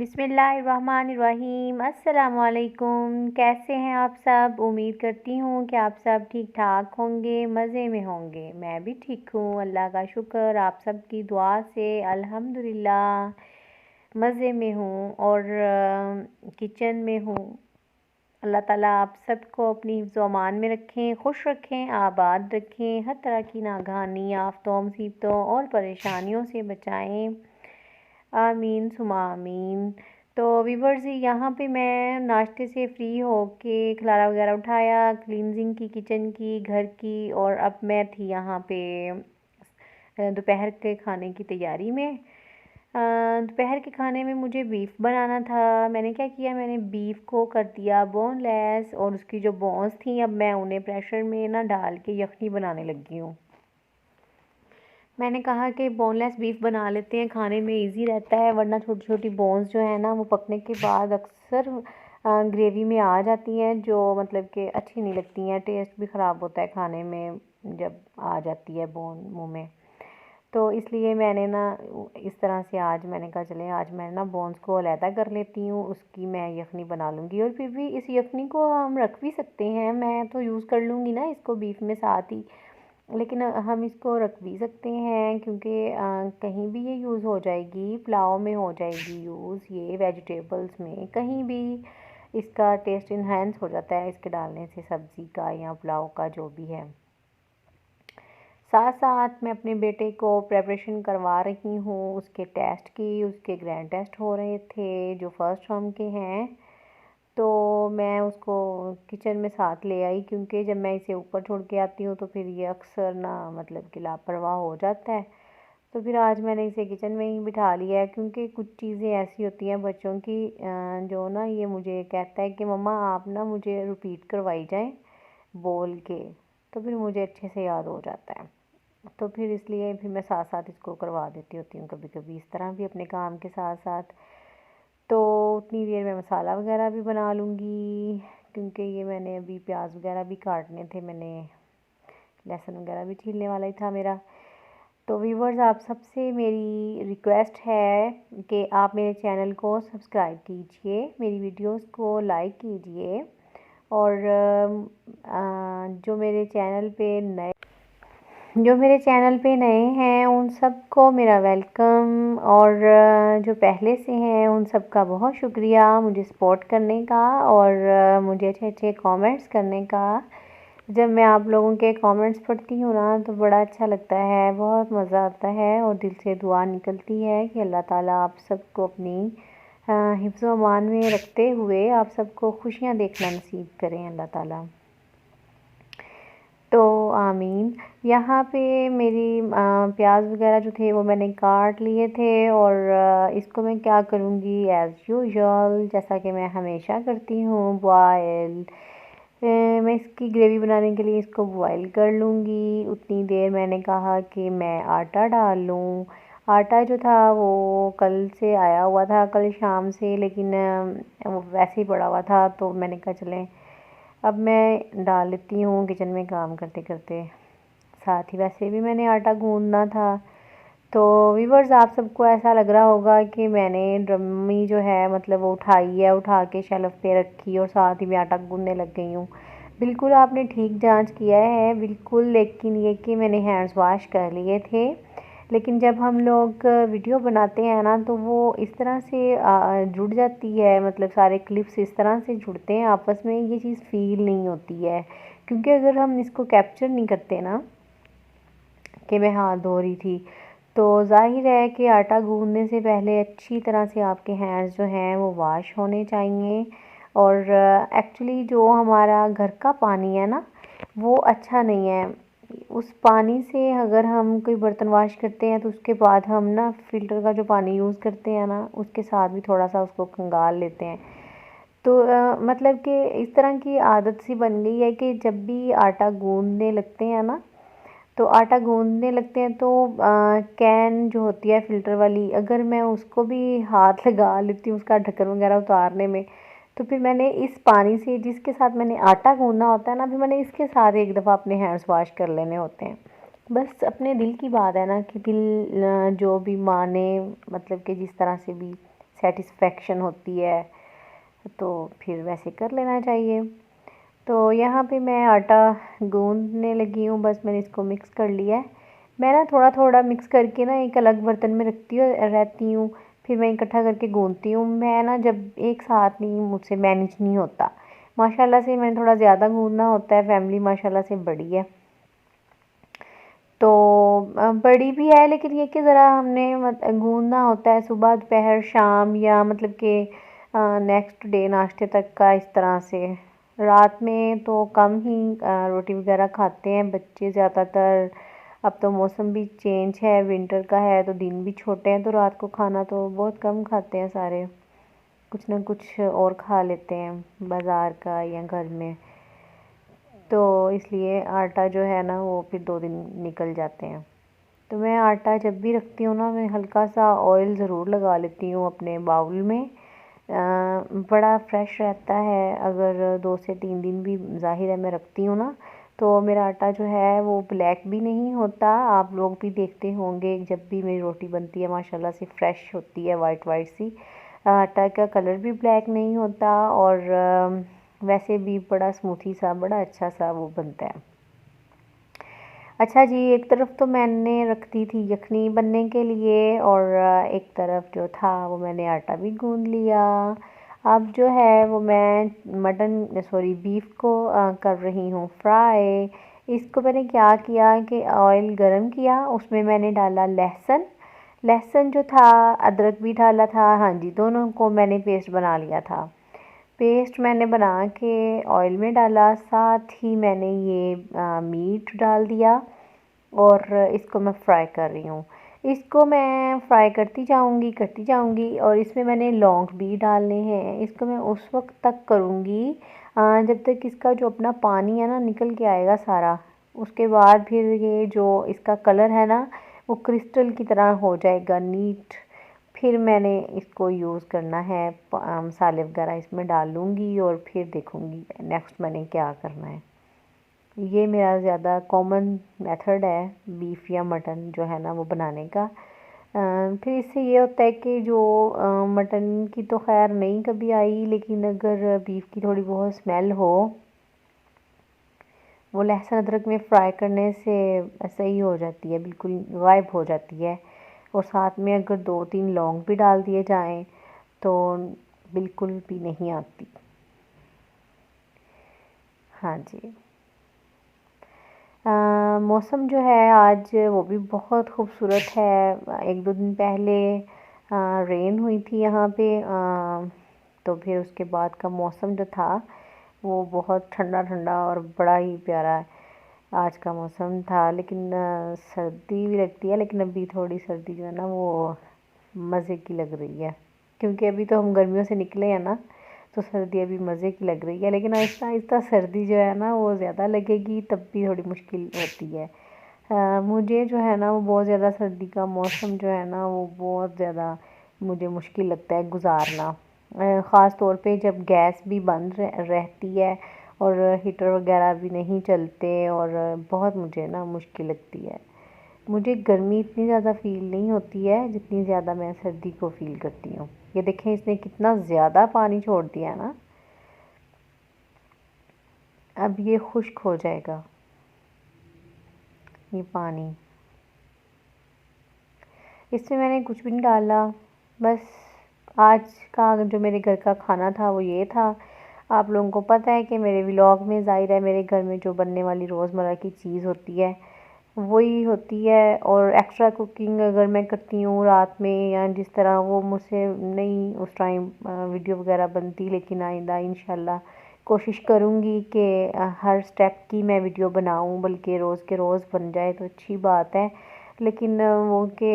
बिस्मिल्लाहिर्रहमानिर्रहीम। अस्सलामुअलैकुम। कैसे हैं आप सब? उम्मीद करती हूँ कि आप सब ठीक ठाक होंगे, मज़े में होंगे। मैं भी ठीक हूँ, अल्लाह का शुक्र, आप सब की दुआ से अल्हम्दुलिल्लाह मज़े में हूँ और किचन में हूँ। अल्लाह ताला आप सबको अपनी हिफ्ज़ व अमान में रखें, खुश रखें, आबाद रखें, हर तरह की नागहानी आफ़तों, मुसीबतों और परेशानियों से बचाएं। आमीन सुमा आमीन। तो व्यूवर्स, यहाँ पे मैं नाश्ते से फ्री होके खलारा वगैरह उठाया, क्लींजिंग की किचन की, घर की, और अब मैं थी यहाँ पे दोपहर के खाने की तैयारी में। दोपहर के खाने में मुझे बीफ बनाना था। मैंने क्या किया, मैंने बीफ को कर दिया बोनलेस, और उसकी जो बोन्स थी अब मैं उन्हें प्रेशर में ना डाल के यखनी बनाने लगी हूँ। मैंने कहा कि बोनलेस बीफ बना लेते हैं, खाने में इजी रहता है, वरना छोटी छोटी बोन्स जो है ना वो पकने के बाद अक्सर ग्रेवी में आ जाती हैं, जो मतलब कि अच्छी नहीं लगती हैं। टेस्ट भी ख़राब होता है खाने में जब आ जाती है बोन मुंह में। तो इसलिए मैंने ना इस तरह से आज मैंने कहा चले आज मैं ना बोन्स को अलहदा कर लेती हूँ, उसकी मैं यखनी बना लूँगी। और फिर भी इस यखनी को हम रख भी सकते हैं, मैं तो यूज़ कर लूँगी ना इसको बीफ में साथ ही, लेकिन हम इसको रख भी सकते हैं क्योंकि कहीं भी ये यूज़ हो जाएगी, पुलाव में हो जाएगी यूज़, ये वेजिटेबल्स में कहीं भी इसका टेस्ट इन्हेंस हो जाता है इसके डालने से, सब्ज़ी का या पुलाव का जो भी है। साथ साथ मैं अपने बेटे को प्रेपरेशन करवा रही हूँ उसके टेस्ट की। उसके ग्रैंड टेस्ट हो रहे थे जो फर्स्ट टर्म के हैं, तो मैं उसको किचन में साथ ले आई, क्योंकि जब मैं इसे ऊपर छोड़ के आती हूँ तो फिर ये अक्सर ना मतलब कि लापरवाह हो जाता है। तो फिर आज मैंने इसे किचन में ही बिठा लिया है, क्योंकि कुछ चीज़ें ऐसी होती हैं बच्चों की जो ना ये मुझे कहता है कि मम्मा आप ना मुझे रिपीट करवाई जाएं बोल के, तो फिर मुझे अच्छे से याद हो जाता है। तो फिर इसलिए फिर मैं साथ साथ इसको करवा देती होती हूँ कभी कभी इस तरह भी अपने काम के साथ साथ। तो उतनी देर में मसाला वगैरह भी बना लूँगी, क्योंकि ये मैंने अभी प्याज वगैरह भी काटने थे, मैंने लहसुन वगैरह भी छीलने वाला ही था मेरा। तो व्यूवर्स, आप सबसे मेरी रिक्वेस्ट है कि आप मेरे चैनल को सब्सक्राइब कीजिए, मेरी वीडियोस को लाइक कीजिए, और जो मेरे चैनल पे नए हैं उन सबको मेरा वेलकम, और जो पहले से हैं उन सब का बहुत शुक्रिया मुझे सपोर्ट करने का और मुझे अच्छे अच्छे कमेंट्स करने का। जब मैं आप लोगों के कमेंट्स पढ़ती हूँ ना तो बड़ा अच्छा लगता है, बहुत मज़ा आता है, और दिल से दुआ निकलती है कि अल्लाह ताला आप सबको अपनी हिफ्ज़ व अमान में रखते हुए आप सबको खुशियाँ देखना नसीब करें अल्लाह ताला। तो आमीन। यहाँ पे मेरी प्याज वगैरह जो थे वो मैंने काट लिए थे, और इसको मैं क्या करूँगी एज़ यूजुअल, जैसा कि मैं हमेशा करती हूँ, बॉयल। मैं इसकी ग्रेवी बनाने के लिए इसको बॉयल कर लूँगी। उतनी देर मैंने कहा कि मैं आटा डाल लूँ। आटा जो था वो कल से आया हुआ था, कल शाम से, लेकिन वो वैसे ही पड़ा हुआ था, तो मैंने कहा चलें अब मैं डाल लेती हूँ किचन में काम करते करते। साथ ही वैसे भी मैंने आटा गूँदना था। तो व्यूवर्स, आप सबको ऐसा लग रहा होगा कि मैंने ड्रमी जो है मतलब वो उठाई है, उठा के शेल्फ पे रखी और साथ ही मैं आटा गूँदने लग गई हूँ। बिल्कुल आपने ठीक जांच किया है, बिल्कुल। लेकिन ये कि मैंने हैंड्स वॉश कर लिए थे, लेकिन जब हम लोग वीडियो बनाते हैं ना तो वो इस तरह से जुड़ जाती है, मतलब सारे क्लिप्स इस तरह से जुड़ते हैं आपस में, ये चीज़ फील नहीं होती है। क्योंकि अगर हम इसको कैप्चर नहीं करते ना कि मैं हाथ धो रही थी, तो ज़ाहिर है कि आटा गूँदने से पहले अच्छी तरह से आपके हैंड्स जो हैं वो वॉश होने चाहिए। और एक्चुअली जो हमारा घर का पानी है ना वो अच्छा नहीं है। उस पानी से अगर हम कोई बर्तन वॉश करते हैं तो उसके बाद हम ना फ़िल्टर का जो पानी यूज़ करते हैं ना उसके साथ भी थोड़ा सा उसको खंगाल लेते हैं। तो मतलब कि इस तरह की आदत सी बन गई है कि जब भी आटा गूँदने लगते हैं ना, तो आटा गूँदने लगते हैं तो कैन जो होती है फ़िल्टर वाली, अगर मैं उसको भी हाथ लगा लेती हूँ उसका ढक्कन वगैरह उतारने में, तो फिर मैंने इस पानी से जिसके साथ मैंने आटा गूँदना होता है ना, फिर मैंने इसके साथ एक दफ़ा अपने हैंड्स वॉश कर लेने होते हैं। बस अपने दिल की बात है ना कि दिल जो भी माने, मतलब कि जिस तरह से भी सेटिस्फेक्शन होती है, तो फिर वैसे कर लेना चाहिए। तो यहाँ पे मैं आटा गूंदने लगी हूँ, बस मैंने इसको मिक्स कर लिया है। मैं ना थोड़ा थोड़ा मिक्स करके ना एक अलग बर्तन में रहती हूँ, फिर मैं इकट्ठा करके गूंदती हूँ। मैं ना जब एक साथ नहीं, मुझसे मैनेज नहीं होता। माशाल्लाह से मैंने थोड़ा ज़्यादा गूंदना होता है, फैमिली माशाल्लाह से बड़ी है, तो बड़ी भी है, लेकिन ये कि ज़रा हमने गूंदना होता है सुबह दोपहर शाम, या मतलब कि नेक्स्ट डे नाश्ते तक का। इस तरह से रात में तो कम ही रोटी वगैरह खाते हैं बच्चे ज़्यादातर। अब तो मौसम भी चेंज है, विंटर का है, तो दिन भी छोटे हैं, तो रात को खाना तो बहुत कम खाते हैं सारे, कुछ ना कुछ और खा लेते हैं बाज़ार का या घर में। तो इसलिए आटा जो है ना वो फिर 2 दिन निकल जाते हैं। तो मैं आटा जब भी रखती हूँ ना, मैं हल्का सा ऑयल ज़रूर लगा लेती हूँ अपने बाउल में। बड़ा फ्रेश रहता है, अगर 2 से 3 दिन भी ज़ाहिर है मैं रखती हूँ ना, तो मेरा आटा जो है वो ब्लैक भी नहीं होता। आप लोग भी देखते होंगे, जब भी मेरी रोटी बनती है माशाल्लाह से फ्रेश होती है, वाइट वाइट सी। आटा का कलर भी ब्लैक नहीं होता, और वैसे भी बड़ा स्मूथी सा, बड़ा अच्छा सा वो बनता है। अच्छा जी, एक तरफ तो मैंने रख दी थी यखनी बनने के लिए, और एक तरफ जो था वो मैंने आटा भी गूंद लिया। अब जो है वो मैं मटन सॉरी बीफ को कर रही हूँ फ्राई। इसको मैंने क्या किया कि ऑयल गरम किया, उसमें मैंने डाला लहसुन। लहसुन जो था, अदरक भी डाला था, हाँ जी, दोनों को मैंने पेस्ट बना लिया था। पेस्ट मैंने बना के ऑयल में डाला, साथ ही मैंने ये मीट डाल दिया, और इसको मैं फ्राई कर रही हूँ। इसको मैं फ्राई करती जाऊँगी, और इसमें मैंने लौंग भी डालने हैं। इसको मैं उस वक्त तक करूँगी जब तक इसका जो अपना पानी है ना निकल के आएगा सारा। उसके बाद फिर ये जो इसका कलर है ना, वो क्रिस्टल की तरह हो जाएगा, नीट। फिर मैंने इसको यूज़ करना है, मसाले वगैरह इसमें डाल लूँगी, और फिर देखूँगी नेक्स्ट मैंने क्या करना है। ये मेरा ज़्यादा कॉमन मेथड है बीफ या मटन जो है ना वो बनाने का। फिर इससे ये होता है कि जो मटन की तो खैर नहीं कभी आई, लेकिन अगर बीफ की थोड़ी बहुत स्मेल हो, वो लहसुन अदरक में फ्राई करने से सही हो जाती है, बिल्कुल गायब हो जाती है। और साथ में अगर 2-3 लौंग भी डाल दिए जाएं तो बिल्कुल भी नहीं आती। हाँ जी। मौसम जो है आज वो भी बहुत खूबसूरत है। 1-2 दिन पहले रेन हुई थी यहाँ पे, तो फिर उसके बाद का मौसम जो था वो बहुत ठंडा ठंडा और बड़ा ही प्यारा आज का मौसम था। लेकिन सर्दी भी लगती है, लेकिन अभी थोड़ी सर्दी जो है ना वो मज़े की लग रही है, क्योंकि अभी तो हम गर्मियों से निकले हैं ना, तो सर्दी अभी मज़े की लग रही है। लेकिन आहिस्ता आहिस्ता सर्दी जो है ना वो ज़्यादा लगेगी, तब भी थोड़ी मुश्किल होती है। मुझे जो है ना वो बहुत ज़्यादा सर्दी का मौसम जो है ना वो बहुत ज़्यादा मुझे मुश्किल लगता है गुजारना। ख़ास तौर पे जब गैस भी बंद रहती है, और हीटर वगैरह भी नहीं चलते, और बहुत मुझे ना मुश्किल लगती है। मुझे गर्मी इतनी ज़्यादा फ़ील नहीं होती है जितनी ज़्यादा मैं सर्दी को फ़ील करती हूँ। ये देखें इसने कितना ज़्यादा पानी छोड़ दिया है ना, अब ये खुश्क हो जाएगा ये पानी। इसमें मैंने कुछ भी नहीं डाला, बस आज का जो मेरे घर का खाना था वो ये था। आप लोगों को पता है कि मेरे व्लॉग में ज़ाहिर है मेरे घर में जो बनने वाली रोज़मर्रा की चीज़ होती है वही होती है, और एक्स्ट्रा कुकिंग अगर मैं करती हूँ रात में या जिस तरह, वो मुझसे नहीं उस टाइम वीडियो वगैरह बनती। लेकिन आइंदा इंशाल्लाह कोशिश करूँगी कि हर स्टेप की मैं वीडियो बनाऊँ, बल्कि रोज़ के रोज़ बन जाए तो अच्छी बात है। लेकिन वो कि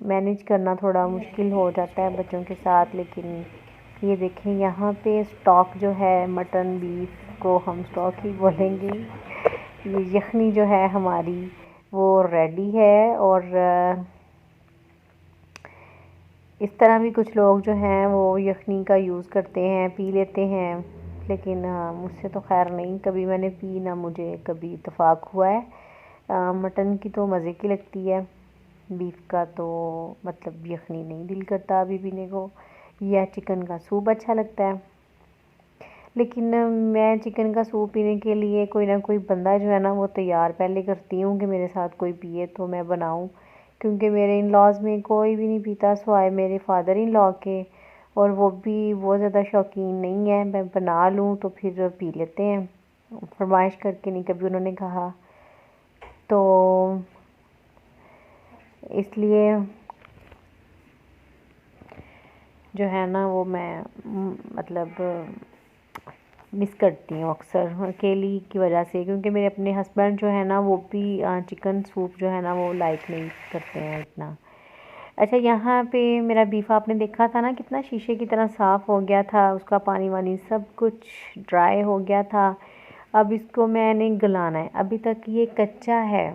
मैनेज करना थोड़ा मुश्किल हो जाता है बच्चों के साथ। लेकिन ये देखें यहाँ पे स्टॉक जो है, मटन बीफ को हम स्टॉक ही बोलेंगे, ये यखनी जो है हमारी वो रेडी है। और इस तरह भी कुछ लोग जो हैं वो यखनी का यूज़ करते हैं, पी लेते हैं, लेकिन मुझसे तो खैर नहीं कभी मैंने पी, ना मुझे कभी इत्तेफाक हुआ है। मटन की तो मज़े की लगती है। बीफ का तो मतलब यखनी नहीं दिल करता अभी पीने को, या चिकन का सूप अच्छा लगता है। लेकिन मैं चिकन का सूप पीने के लिए कोई ना कोई बंदा जो है ना वो तैयार पहले करती हूँ कि मेरे साथ कोई पिए तो मैं बनाऊँ, क्योंकि मेरे इन लॉज़ में कोई भी नहीं पीता सिवाय मेरे फादर इन लॉ के, और वो भी बहुत ज़्यादा शौकीन नहीं है। मैं बना लूँ तो फिर पी लेते हैं, फरमाइश करके नहीं कभी उन्होंने कहा, तो इसलिए जो है ना वो मैं मतलब मिस करती हूँ अक्सर अकेली की वजह से, क्योंकि मेरे अपने हस्बैंड जो है ना वो भी चिकन सूप जो है ना वो लाइक नहीं करते हैं इतना। अच्छा, यहाँ पे मेरा बीफ आपने देखा था ना कितना शीशे की तरह साफ़ हो गया था, उसका पानी वानी सब कुछ ड्राई हो गया था। अब इसको मैंने गलाना है, अभी तक ये कच्चा है।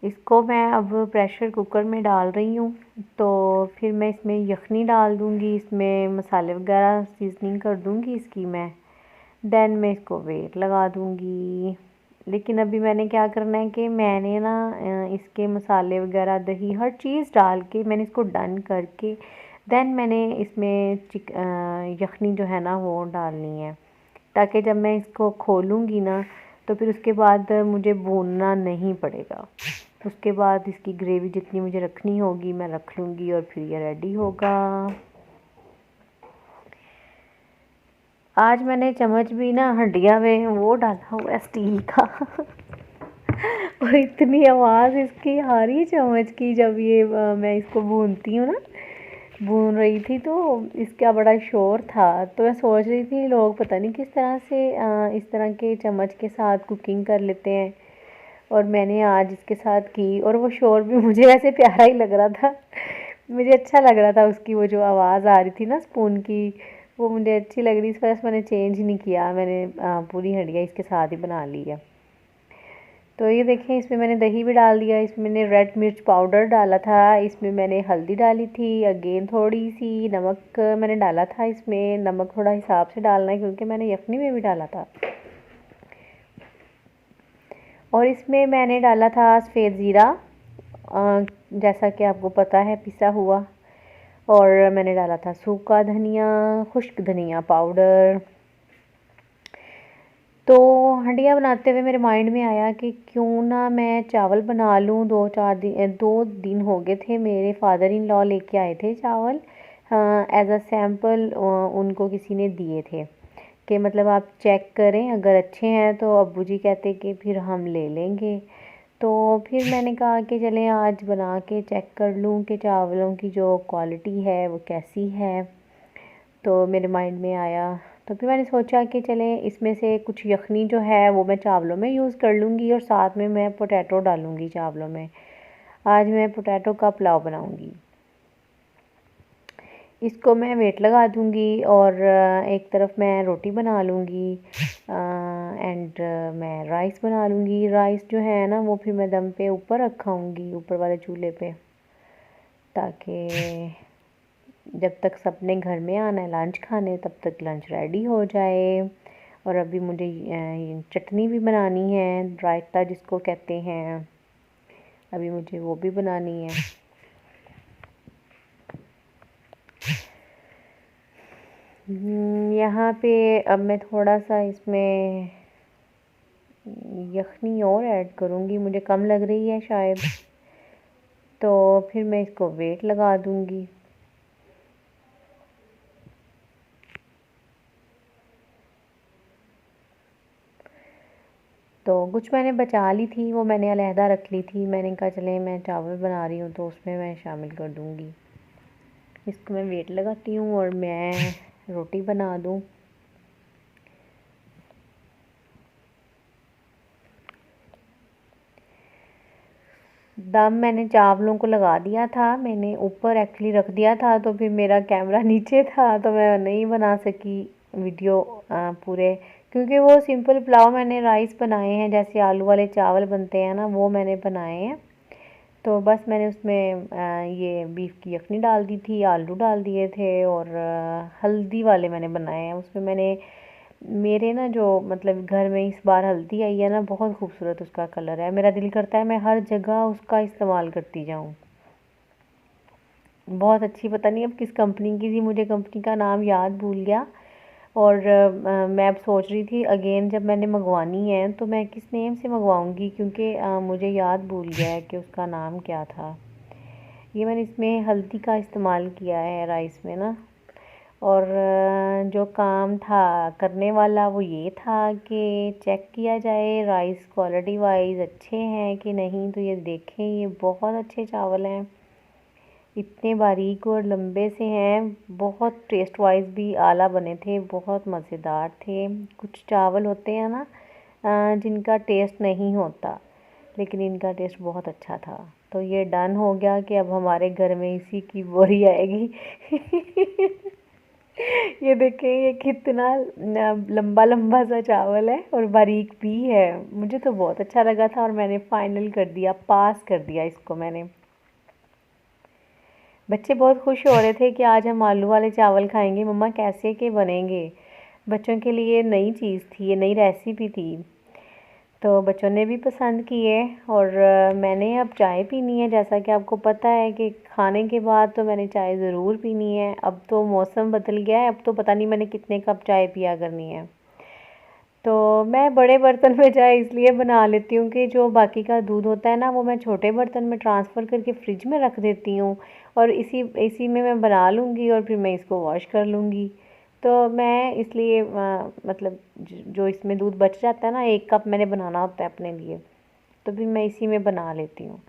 इसको मैं अब प्रेशर कुकर में डाल रही हूँ, तो फिर मैं इसमें यखनी डाल दूँगी, इसमें मसाले वगैरह सीजनिंग कर दूँगी इसकी मैं, देन मैं इसको वेट लगा दूँगी। लेकिन अभी मैंने क्या करना है कि मैंने ना इसके मसाले वगैरह दही हर चीज़ डाल के मैंने इसको डन करके देन मैंने इसमें यखनी जो है ना वो डालनी है, ताकि जब मैं इसको खोलूँगी ना तो फिर उसके बाद मुझे भूनना नहीं पड़ेगा। उसके बाद इसकी ग्रेवी जितनी मुझे रखनी होगी मैं रख लूँगी और फिर ये रेडी होगा। आज मैंने चम्मच भी ना हंडिया में वो डाला हुआ है स्टील का और इतनी आवाज़ इसकी आ रही है चम्मच की जब ये मैं इसको भूनती हूँ ना, भून रही थी तो इसका बड़ा शोर था। तो मैं सोच रही थी लोग पता नहीं किस तरह से इस तरह के चम्मच के साथ कुकिंग कर लेते हैं, और मैंने आज इसके साथ की, और वो शोर भी मुझे वैसे प्यारा ही लग रहा था मुझे अच्छा लग रहा था उसकी वो जो आवाज़ आ रही थी ना स्पून की, वो मुझे अच्छी लग रही। इस वजह से मैंने चेंज ही नहीं किया, मैंने पूरी हंडिया इसके साथ ही बना ली है। तो ये देखें, इसमें मैंने दही भी डाल दिया, इसमें मैंने रेड मिर्च पाउडर डाला था, इसमें मैंने हल्दी डाली थी, अगेन थोड़ी सी नमक मैंने डाला था। इसमें नमक थोड़ा हिसाब से डालना है क्योंकि मैंने यखनी में भी डाला था। और इसमें मैंने डाला था सफ़ेद ज़ीरा, जैसा कि आपको पता है पिसा हुआ, और मैंने डाला था सूखा धनिया, खुश्क धनिया पाउडर। तो हंडिया बनाते हुए मेरे माइंड में आया कि क्यों ना मैं चावल बना लूँ। 2 दिन हो गए थे, मेरे फादर इन लॉ लेके आए थे चावल, एज अ सैम्पल उनको किसी ने दिए थे कि मतलब आप चेक करें, अगर अच्छे हैं तो अब्बू जी कहते कि फिर हम ले लेंगे। तो फिर मैंने कहा कि चलें आज बना के चेक कर लूँ कि चावलों की जो क्वालिटी है वो कैसी है। तो मेरे माइंड में आया, तो फिर मैंने सोचा कि चलें इसमें से कुछ यखनी जो है वो मैं चावलों में यूज़ कर लूँगी और साथ में मैं पोटैटो डालूँगी चावलों में। आज मैं पोटैटो का पुलाव बनाऊँगी। इसको मैं वेट लगा दूँगी और एक तरफ मैं रोटी बना लूँगी, एंड मैं राइस बना लूँगी। राइस जो है ना वो फिर मैं दम पे ऊपर रखाऊँगी, ऊपर वाले चूल्हे पे, ताकि जब तक सबने घर में आना है लंच खाने तब तक लंच रेडी हो जाए। और अभी मुझे चटनी भी बनानी है, रायता जिसको कहते हैं, अभी मुझे वो भी बनानी है। यहाँ पे अब मैं थोड़ा सा इसमें यखनी और ऐड करूँगी, मुझे कम लग रही है शायद, तो फिर मैं इसको वेट लगा दूँगी। तो कुछ मैंने बचा ली थी, वो मैंने अलहदा रख ली थी। मैंने कहा चले मैं चावल बना रही हूँ तो उसमें मैं शामिल कर दूँगी। इसको मैं वेट लगाती हूँ और मैं रोटी बना दूँ। दम मैंने चावलों को लगा दिया था, मैंने ऊपर एक्चुअली रख दिया था, तो फिर मेरा कैमरा नीचे था तो मैं नहीं बना सकी वीडियो पूरे, क्योंकि वो सिंपल पुलाव मैंने राइस बनाए हैं जैसे आलू वाले चावल बनते हैं ना, वो मैंने बनाए हैं। तो बस मैंने उसमें ये बीफ की यखनी डाल दी थी, आलू डाल दिए थे, और हल्दी वाले मैंने बनाए हैं। उसमें मैंने मेरे ना जो मतलब घर में इस बार हल्दी आई है ना, बहुत खूबसूरत उसका कलर है। मेरा दिल करता है मैं हर जगह उसका इस्तेमाल करती जाऊँ। बहुत अच्छी, पता नहीं अब किस कंपनी की थी, मुझे कंपनी का नाम याद भूल गया। और मैं अब सोच रही थी अगेन जब मैंने मंगवानी है तो मैं किस नेम से मंगवाऊंगी, क्योंकि मुझे याद भूल गया है कि उसका नाम क्या था। ये मैंने इसमें हल्दी का इस्तेमाल किया है राइस में ना। और जो काम था करने वाला वो ये था कि चेक किया जाए राइस क्वालिटी वाइज अच्छे हैं कि नहीं। तो ये देखें, ये बहुत अच्छे चावल हैं, इतने बारीक और लंबे से हैं। बहुत टेस्ट वाइज भी आला बने थे, बहुत मज़ेदार थे। कुछ चावल होते हैं ना जिनका टेस्ट नहीं होता, लेकिन इनका टेस्ट बहुत अच्छा था। तो ये डन हो गया कि अब हमारे घर में इसी की बोरी आएगी। ये देखें, ये कितना लंबा लंबा सा चावल है और बारीक भी है। मुझे तो बहुत अच्छा लगा था और मैंने फाइनल कर दिया, पास कर दिया इसको मैंने। बच्चे बहुत खुश हो रहे थे कि आज हम आलू वाले चावल खाएंगे, मम्मा कैसे के बनेंगे। बच्चों के लिए नई चीज़ थी, ये नई रेसिपी थी, तो बच्चों ने भी पसंद किए। और मैंने अब चाय पीनी है, जैसा कि आपको पता है कि खाने के बाद तो मैंने चाय ज़रूर पीनी है। अब तो मौसम बदल गया है, अब तो पता नहीं मैंने कितने कप चाय पिया करनी है। तो मैं बड़े बर्तन में चाय इसलिए बना लेती हूँ कि जो बाकी का दूध होता है ना वो मैं छोटे बर्तन में ट्रांसफ़र करके फ्रिज में रख देती हूँ, और इसी इसी में मैं बना लूँगी और फिर मैं इसको वॉश कर लूँगी। तो मैं इसलिए मतलब जो इसमें दूध बच जाता है ना, 1 कप मैंने बनाना होता है अपने लिए, तो फिर मैं इसी में बना लेती हूँ।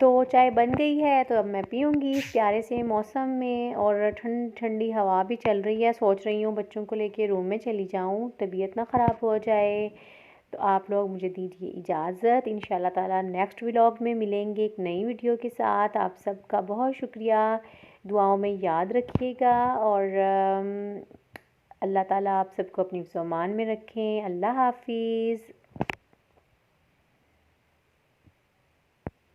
तो चाय बन गई है, तो अब मैं पीऊँगी इस प्यारे से मौसम में। और ठंडी हवा भी चल रही है, सोच रही हूँ बच्चों को लेके रूम में चली जाऊँ, तबीयत ना ख़राब हो जाए। तो आप लोग मुझे दीजिए इजाज़त, इंशाल्लाह ताला नेक्स्ट व्लॉग में मिलेंगे एक नई वीडियो के साथ। आप सबका बहुत शुक्रिया, दुआओं में याद रखिएगा। और अल्लाह ताला आप सबको अपनी फ़रमान में रखें। अल्लाह हाफिज़।